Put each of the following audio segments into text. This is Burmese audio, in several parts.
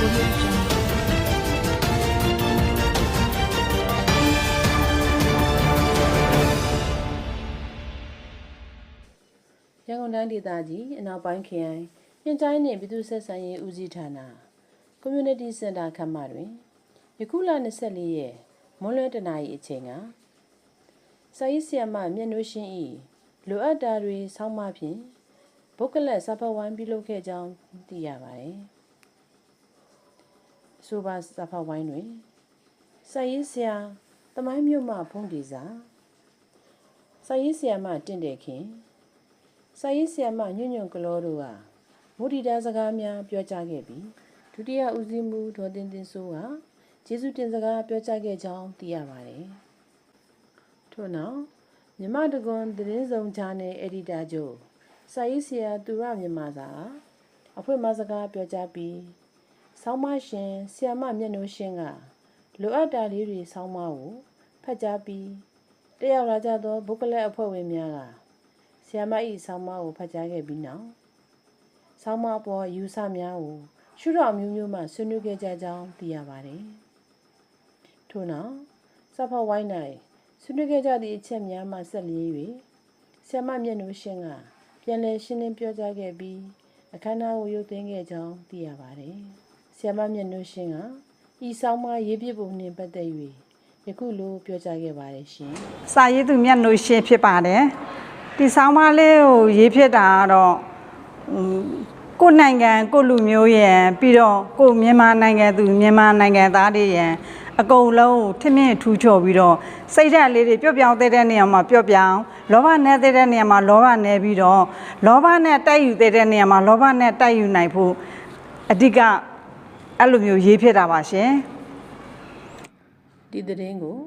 ရန်ကုန်တိုင်းဒေသကြီးအနောက်ပိုင်းခရိုင်ညှိနှိုင်းနှင့်ပြည်သူ့ဆက်ဆံရေးဦးစီးဌာန Community Center ခန်းမတွင်ယခုလ24ရက်မွန်းလွဲတနာရီအချိန်ကစာရေးဆရာမမြတ်နိုးရှင်း၏လိုအပ်တာတွေဆောင်းပါးဖြင့်ဘုတ်ကလတ်စာဖတ်ဝိုင်းပြုလုပ်ခဲ့ကြောင်းသိရပါသည်။ဆိုပါစာဖတ်ဝိုင်းတွင်စာရေးဆရာသမိုင်းမြို့မှဖုံးဒီစာစာရေးဆရာမတင့်တယ်ခင်စာရေးဆရာမညွန့်ညွန့်ကလောတို့ကမူဒီတာစကားများပြောကြားခဲ့ပြီးဒုတိယဦးစီးမှုဒေါ်တင်တင်စိုးကကျေးဇူးတင်စကားပြောကြားခဲ့ကြောင်းသိရပါတယ်။ထို့နောက်မြမတကွန်သတင်းစုံချာနယ်အက်ဒီတာချုပ်စာရေးဆရာသူရမြန်မာစာအဖွင့်မစကားပြောကြားပြီးဆောင်းမရှင်ဆရာမမျက်နှာရှင်းကလိုအပ်တာလေးတွေဆောင်းမကိုဖတ်ကြားပြီးတက်ရောက်လာကြသောဘုကလက်အဖွဲ့ဝင်များကဆရာမ၏ဆောင်းမကိုဖတ်ကြားခဲ့ပြီးနောက်ဆောင်းမပေါ်ယူဆများကိုရှုထောင့်မျိုးမျိုးမှဆွေးနွေးခဲ့ကြကြောင်းသိရပါတယ်။ထို့နောက်စာဖတ်ဝိုင်း၌ဆွေးနွေးခဲ့ကြသည့်အချက်များမှဆက်လျင်း၍ဆရာမမျက်နှာရှင်းကပြန်လည်ရှင်းလင်းပြောကြားခဲ့ပြီးအခမ်းအနားကိုရုပ်သိမ်းခဲ့ကြောင်းသိရပါတယ်။ဆရာမမျက်နှာရှင်းကဤဆောင်းမရေးပြပုံနှင့်ပတ်သက်၍ယခုလိုပြောကြားခဲ့ပါတယ်ရှင်။စာရေးသူမျက်နှာရှင်းဖြစ်ပါတယ်။ဒီဆောင်းပါးလေးကိုရေးဖြစ်တာကတော့ကိုယ်နိုင်ငံကိုလူမျိုးရဲ့ပြီးတော့ကိုမြန်မာနိုင်ငံသူမြန်မာနိုင်ငံသားတွေရဲ့အကုန်လုံးထင်းမြင့်ထူးချော်ပြီးတော့စိတ်ဓာတ်လေးတွေပျော့ပြောင်းတဲ့နေရာမှာပျော့ပြောင်းလောဘနဲ့တဲ့နေရာမှာလောဘနဲ့ပြီးတော့လောဘနဲ့တိုက်ယူတဲ့နေရာမှာလောဘနဲ့တိုက်ယူနိုင်ဖို့အဓိကအဲ့လိုမျိုးရေးဖြစ်တာပါရှင်ဒီသတင်းကို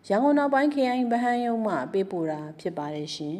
ရန်ကုန်နောက်ပိုင်းခရိုင်ဗဟန်းရုံးမှပေးပို့တာဖြစ်ပါတယ်ရှင်